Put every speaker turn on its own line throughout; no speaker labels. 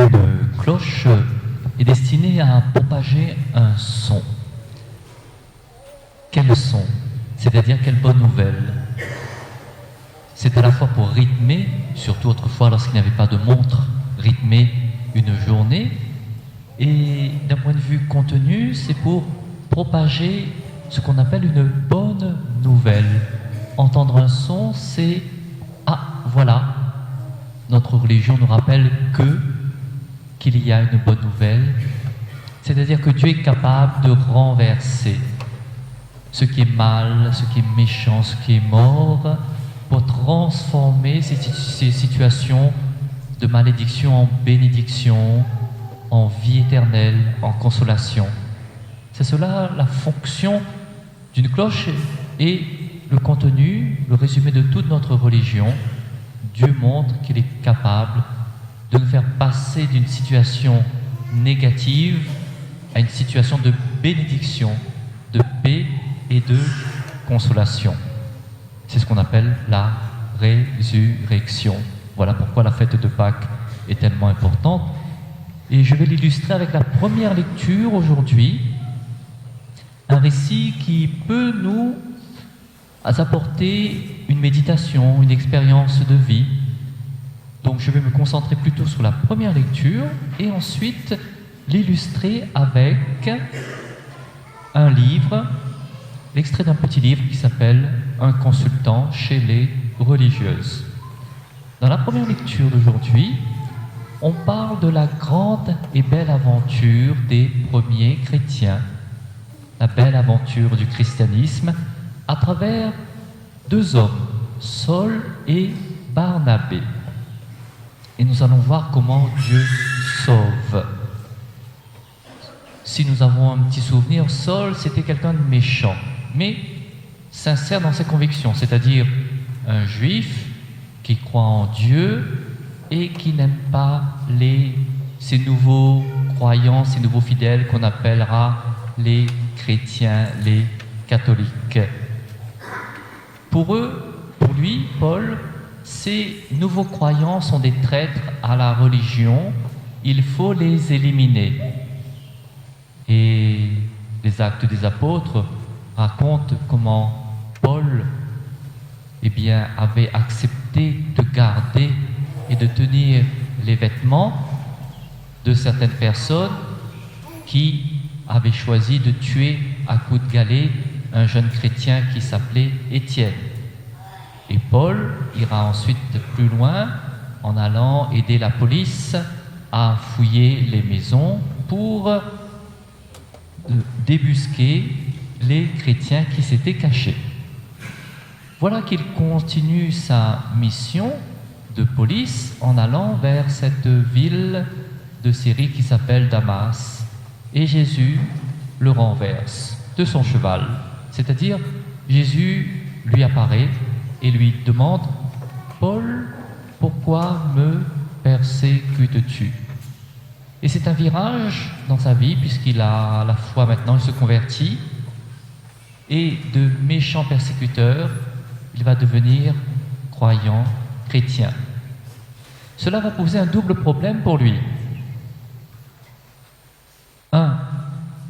Une cloche est destinée à propager un son. Quel son? C'est-à-dire quelle bonne nouvelle? C'est à la fois pour rythmer, surtout autrefois lorsqu'il n'y avait pas de montre, rythmer une journée, et d'un point de vue contenu, c'est pour propager ce qu'on appelle une bonne nouvelle. Entendre un son, c'est « Ah, voilà !» Notre religion nous rappelle qu'il y a une bonne nouvelle, c'est-à-dire que Dieu est capable de renverser ce qui est mal, ce qui est méchant, ce qui est mort, pour transformer ces situations de malédiction en bénédiction, en vie éternelle, en consolation. C'est cela la fonction d'une cloche et le contenu, le résumé de toute notre religion. Dieu montre qu'il est capable de nous faire passer d'une situation négative à une situation de bénédiction, de paix et de consolation. C'est ce qu'on appelle la résurrection. Voilà pourquoi la fête de Pâques est tellement importante. Et je vais l'illustrer avec la première lecture aujourd'hui, un récit qui peut nous apporter une méditation, une expérience de vie. Donc je vais me concentrer plutôt sur la première lecture et ensuite l'illustrer avec un livre, l'extrait d'un petit livre qui s'appelle « Un consultant chez les religieuses ». Dans la première lecture d'aujourd'hui, on parle de la grande et belle aventure des premiers chrétiens, la belle aventure du christianisme à travers deux hommes, Saul et Barnabé. Et nous allons voir comment Dieu sauve. Si nous avons un petit souvenir, Saul, c'était quelqu'un de méchant, mais sincère dans ses convictions, c'est-à-dire un juif qui croit en Dieu et qui n'aime pas ces nouveaux croyants, ces nouveaux fidèles qu'on appellera les chrétiens, les catholiques. Pour lui, Paul, ces nouveaux croyants sont des traîtres à la religion, il faut les éliminer. Et les Actes des Apôtres racontent comment Paul avait accepté de garder et de tenir les vêtements de certaines personnes qui avaient choisi de tuer à coups de galet un jeune chrétien qui s'appelait Étienne. Et Paul ira ensuite plus loin en allant aider la police à fouiller les maisons pour débusquer les chrétiens qui s'étaient cachés. Voilà qu'il continue sa mission de police en allant vers cette ville de Syrie qui s'appelle Damas. Et Jésus le renverse de son cheval. C'est-à-dire, Jésus lui apparaît et lui demande « Paul, pourquoi me persécutes-tu » Et c'est un virage dans sa vie, puisqu'il a la foi maintenant, il se convertit, et de méchant persécuteur, il va devenir croyant, chrétien. Cela va poser un double problème pour lui. Un,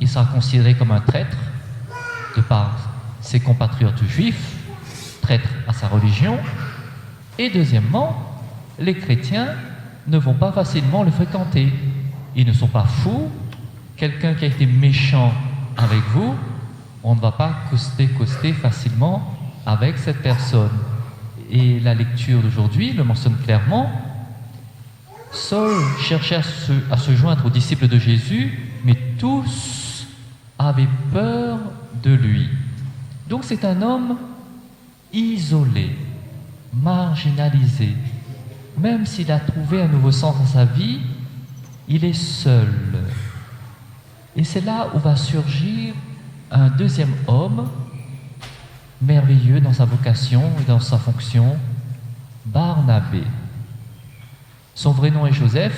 il sera considéré comme un traître de par ses compatriotes juifs, traître à sa religion, et deuxièmement, les chrétiens ne vont pas facilement le fréquenter. Ils ne sont pas fous. Quelqu'un qui a été méchant avec vous, on ne va pas coster facilement avec cette personne. Et la lecture d'aujourd'hui le mentionne clairement. Saul cherchait à se joindre aux disciples de Jésus, mais tous avaient peur de lui. Donc c'est un homme isolé, marginalisé. Même s'il a trouvé un nouveau sens dans sa vie, il est seul. Et c'est là où va surgir un deuxième homme, merveilleux dans sa vocation et dans sa fonction, Barnabé. Son vrai nom est Joseph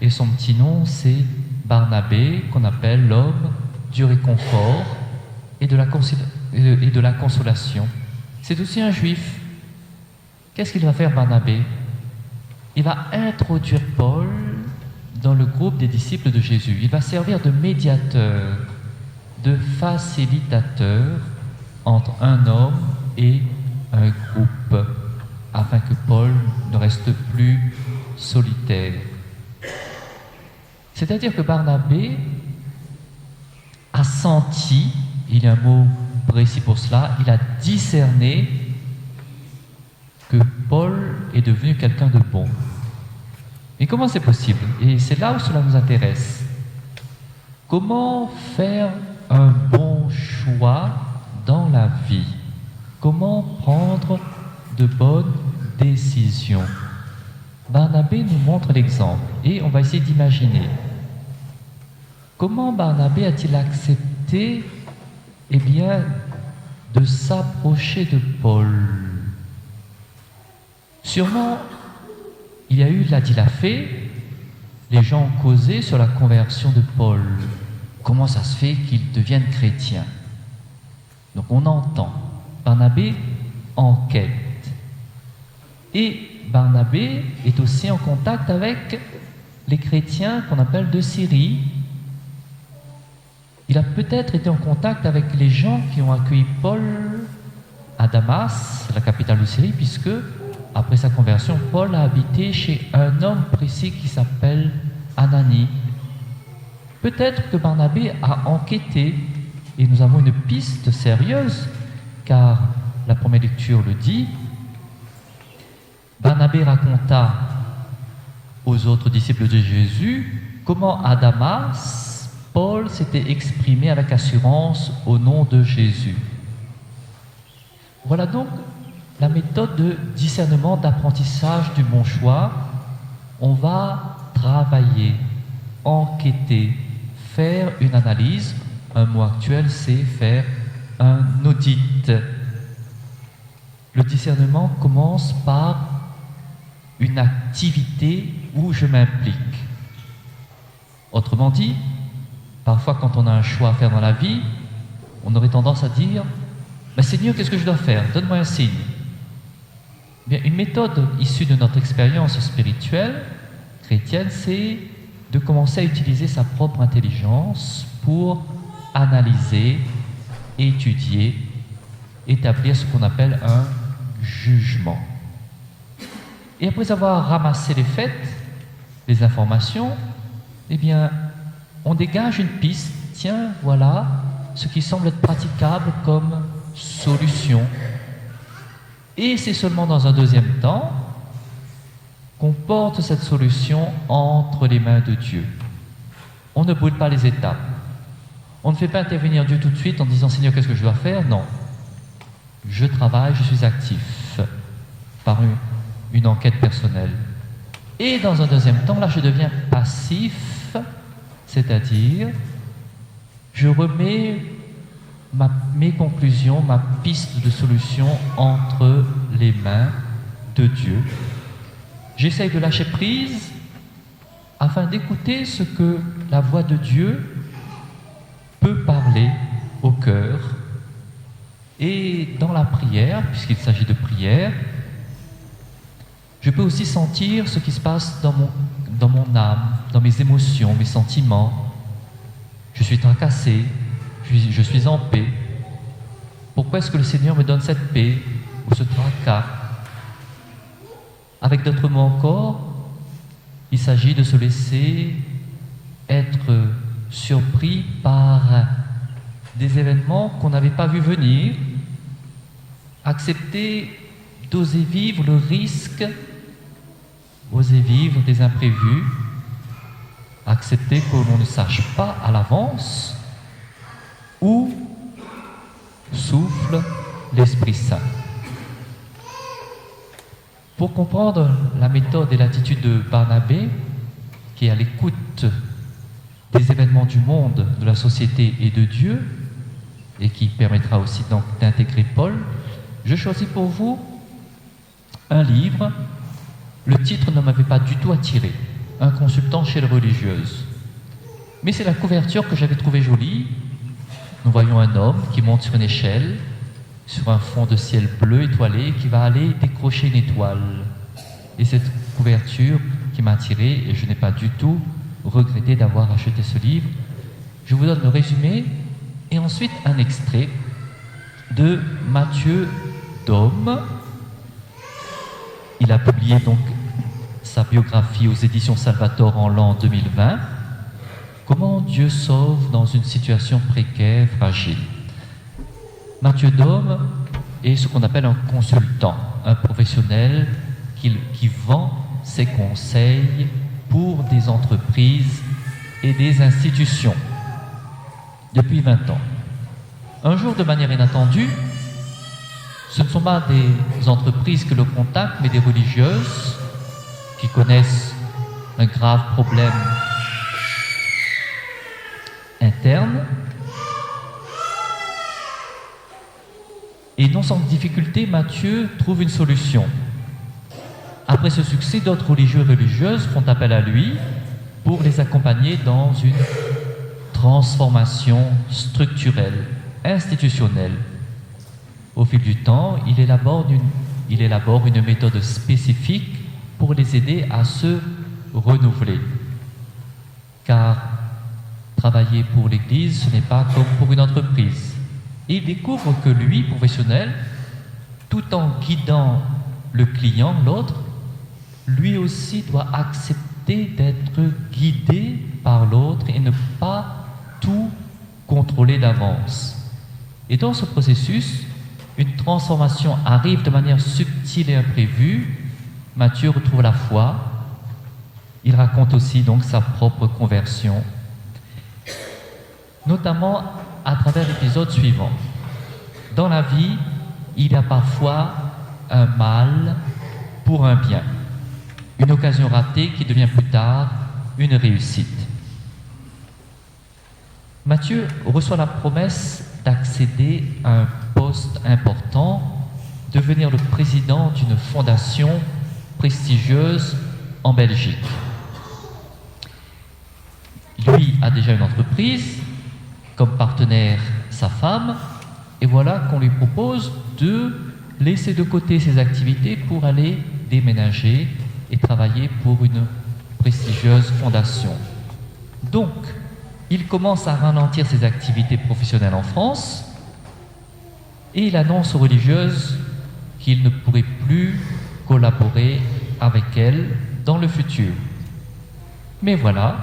et son petit nom c'est Barnabé, qu'on appelle l'homme du réconfort et de la consolation. C'est aussi un juif. Qu'est-ce qu'il va faire Barnabé? Il va introduire Paul dans le groupe des disciples de Jésus. Il va servir de médiateur, de facilitateur entre un homme et un groupe, afin que Paul ne reste plus solitaire. C'est-à-dire que Barnabé a senti, il y a un mot précis pour cela, il a discerné que Paul est devenu quelqu'un de bon. Et comment c'est possible? Et c'est là où cela nous intéresse. Comment faire un bon choix dans la vie? Comment prendre de bonnes décisions? Barnabé nous montre l'exemple et on va essayer d'imaginer. Comment Barnabé a-t-il accepté, de s'approcher de Paul? Sûrement, il y a eu la dit la fait, les gens ont causé sur la conversion de Paul. Comment ça se fait qu'il devienne chrétien? Donc on entend. Barnabé enquête. Et Barnabé est aussi en contact avec les chrétiens qu'on appelle de Syrie. Il a peut-être été en contact avec les gens qui ont accueilli Paul à Damas, la capitale de Syrie, puisque après sa conversion, Paul a habité chez un homme précis qui s'appelle Ananie. Peut-être que Barnabé a enquêté, et nous avons une piste sérieuse, car la première lecture le dit. Barnabé raconta aux autres disciples de Jésus comment à Damas, Paul s'était exprimé avec assurance au nom de Jésus. Voilà donc la méthode de discernement, d'apprentissage du bon choix. On va travailler, enquêter, faire une analyse. Un mot actuel, c'est faire un audit. Le discernement commence par une activité où je m'implique. Autrement dit, parfois quand on a un choix à faire dans la vie, on aurait tendance à dire « Seigneur, qu'est-ce que je dois faire? Donne-moi un signe. » Bien, une méthode issue de notre expérience spirituelle chrétienne, c'est de commencer à utiliser sa propre intelligence pour analyser, étudier, établir ce qu'on appelle un jugement. Et après avoir ramassé les faits, les informations, on dégage une piste. Tiens, voilà ce qui semble être praticable comme solution. Et c'est seulement dans un deuxième temps qu'on porte cette solution entre les mains de Dieu. On ne brûle pas les étapes. On ne fait pas intervenir Dieu tout de suite en disant « Seigneur, qu'est-ce que je dois faire ?» Non. Je travaille, je suis actif par une enquête personnelle. Et dans un deuxième temps, là, je deviens passif, c'est-à-dire je remets mes conclusions, ma piste de solution entre les mains de Dieu. J'essaye de lâcher prise afin d'écouter ce que la voix de Dieu peut parler au cœur. Et dans la prière, puisqu'il s'agit de prière, je peux aussi sentir ce qui se passe dans mon âme, dans mes émotions, mes sentiments. Je suis tracassé, je suis en paix. Pourquoi est-ce que le Seigneur me donne cette paix ou ce tracas? Avec d'autres mots encore, il s'agit de se laisser être surpris par des événements qu'on n'avait pas vu venir, accepter d'oser vivre le risque, oser vivre des imprévus, accepter que l'on ne sache pas à l'avance où souffle l'Esprit Saint. Pour comprendre la méthode et l'attitude de Barnabé, qui est à l'écoute des événements du monde, de la société et de Dieu, et qui permettra aussi d'intégrer Paul, je choisis pour vous un livre. Le titre ne m'avait pas du tout attiré, Un consultant chez les religieuses. Mais c'est la couverture que j'avais trouvée jolie. Nous voyons un homme qui monte sur une échelle, sur un fond de ciel bleu étoilé, qui va aller décrocher une étoile. Et cette couverture qui m'a attiré, et je n'ai pas du tout regretter d'avoir acheté ce livre. Je vous donne le résumé et ensuite un extrait de Mathieu Dôme. Il a publié donc sa biographie aux éditions Salvator en l'an 2020. Comment Dieu sauve dans une situation précaire, fragile. Mathieu Dôme est ce qu'on appelle un consultant, un professionnel qui vend ses conseils pour des entreprises et des institutions depuis 20 ans. Un jour, de manière inattendue, ce ne sont pas des entreprises que le contactent, mais des religieuses qui connaissent un grave problème interne. Et non sans difficulté, Matthieu trouve une solution. Après ce succès, d'autres religieux et religieuses font appel à lui pour les accompagner dans une transformation structurelle, institutionnelle. Au fil du temps, il élabore une méthode spécifique pour les aider à se renouveler. Car travailler pour l'Église, ce n'est pas comme pour une entreprise. Et il découvre que lui, professionnel, tout en guidant le client, l'autre, lui aussi doit accepter d'être guidé par l'autre et ne pas tout contrôler d'avance. Et dans ce processus, une transformation arrive de manière subtile et imprévue. Matthieu retrouve la foi. Il raconte aussi donc sa propre conversion, notamment à travers l'épisode suivant. Dans la vie, il y a parfois un mal pour un bien, une occasion ratée qui devient plus tard une réussite. Matthieu reçoit la promesse d'accéder à un poste important, devenir le président d'une fondation prestigieuse en Belgique. Lui a déjà une entreprise, comme partenaire sa femme, et voilà qu'on lui propose de laisser de côté ses activités pour aller déménager et travailler pour une prestigieuse fondation. Donc, il commence à ralentir ses activités professionnelles en France et il annonce aux religieuses qu'il ne pourrait plus collaborer avec elles dans le futur. Mais voilà,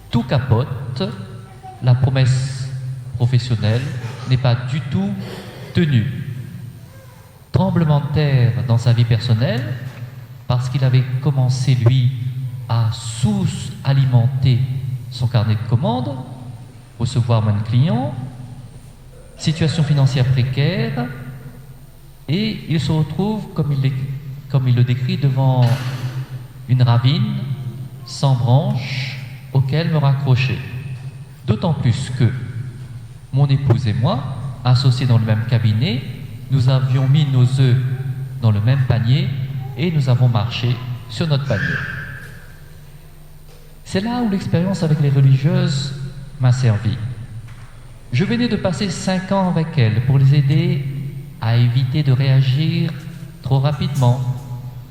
tout capote, la promesse professionnelle n'est pas du tout tenue. Tremblement de terre dans sa vie personnelle, parce qu'il avait commencé, lui, à sous-alimenter son carnet de commandes, recevoir moins de clients, situation financière précaire, et il se retrouve, comme il le décrit, devant une ravine sans branche auquel me raccrocher. D'autant plus que mon épouse et moi, associés dans le même cabinet, nous avions mis nos œufs dans le même panier et nous avons marché sur notre panier. C'est là où l'expérience avec les religieuses m'a servi. Je venais de passer 5 ans avec elles pour les aider à éviter de réagir trop rapidement,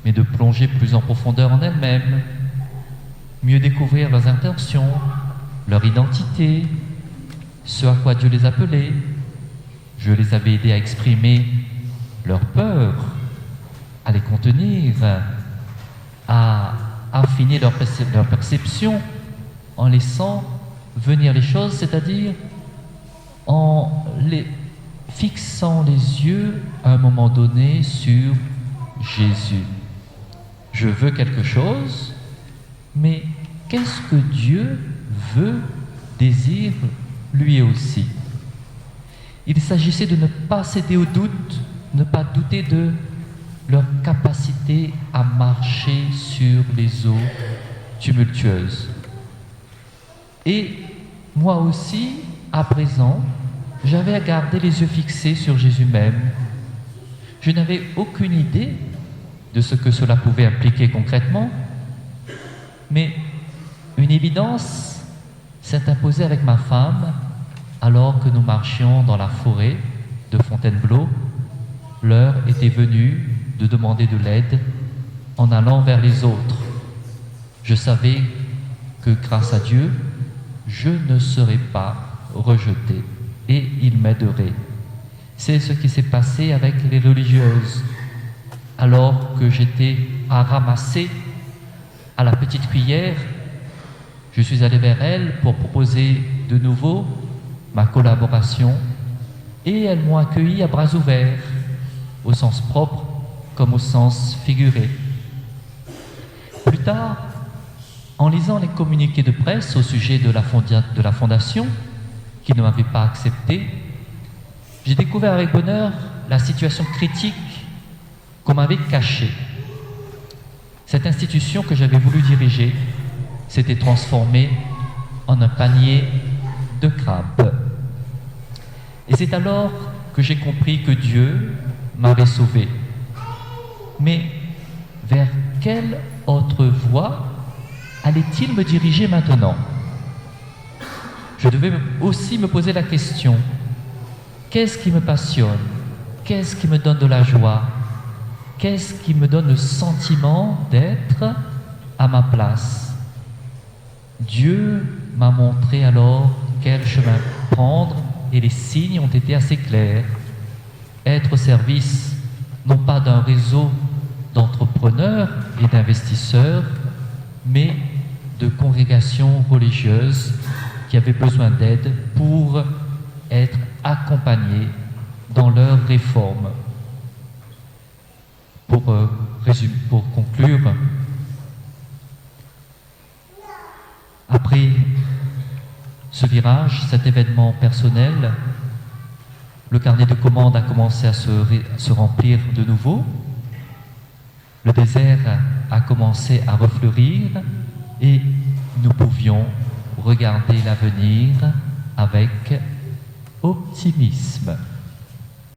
mais de plonger plus en profondeur en elles-mêmes, mieux découvrir leurs intentions, leur identité, ce à quoi Dieu les appelait. Je les avais aidés à exprimer leur peur, à les contenir, à affiner leur perception en laissant venir les choses, c'est-à-dire en les fixant les yeux à un moment donné sur Jésus. Je veux quelque chose, mais qu'est-ce que Dieu veut, désire lui aussi? Il s'agissait de ne pas céder au doute, ne pas douter de leur capacité à marcher sur les eaux tumultueuses. Et moi aussi, à présent, j'avais à garder les yeux fixés sur Jésus même. Je n'avais aucune idée de ce que cela pouvait impliquer concrètement, mais une évidence s'est imposée avec ma femme alors que nous marchions dans la forêt de Fontainebleau. L'heure était venue de demander de l'aide en allant vers les autres. Je savais que grâce à Dieu, je ne serai pas rejeté et il m'aiderait. C'est ce qui s'est passé avec les religieuses. Alors que j'étais à ramasser à la petite cuillère, je suis allé vers elles pour proposer de nouveau ma collaboration et elles m'ont accueilli à bras ouverts, au sens propre comme au sens figuré. Plus tard, en lisant les communiqués de presse au sujet de la fondation, qui ne m'avait pas accepté, j'ai découvert avec bonheur la situation critique qu'on m'avait cachée. Cette institution que j'avais voulu diriger s'était transformée en un panier de crabes. Et c'est alors que j'ai compris que Dieu m'avait sauvé. Mais vers quelle autre voie allait-il me diriger maintenant? Je devais aussi me poser la question, qu'est-ce qui me passionne? Qu'est-ce qui me donne de la joie? Qu'est-ce qui me donne le sentiment d'être à ma place? Dieu m'a montré alors quel chemin prendre et les signes ont été assez clairs. Être au service, non pas d'un réseau d'entrepreneurs et d'investisseurs, mais de congrégations religieuses qui avaient besoin d'aide pour être accompagnées dans leur réforme. Pour conclure, après ce virage, cet événement personnel, le carnet de commandes a commencé à se remplir de nouveau. Le désert a commencé à refleurir et nous pouvions regarder l'avenir avec optimisme.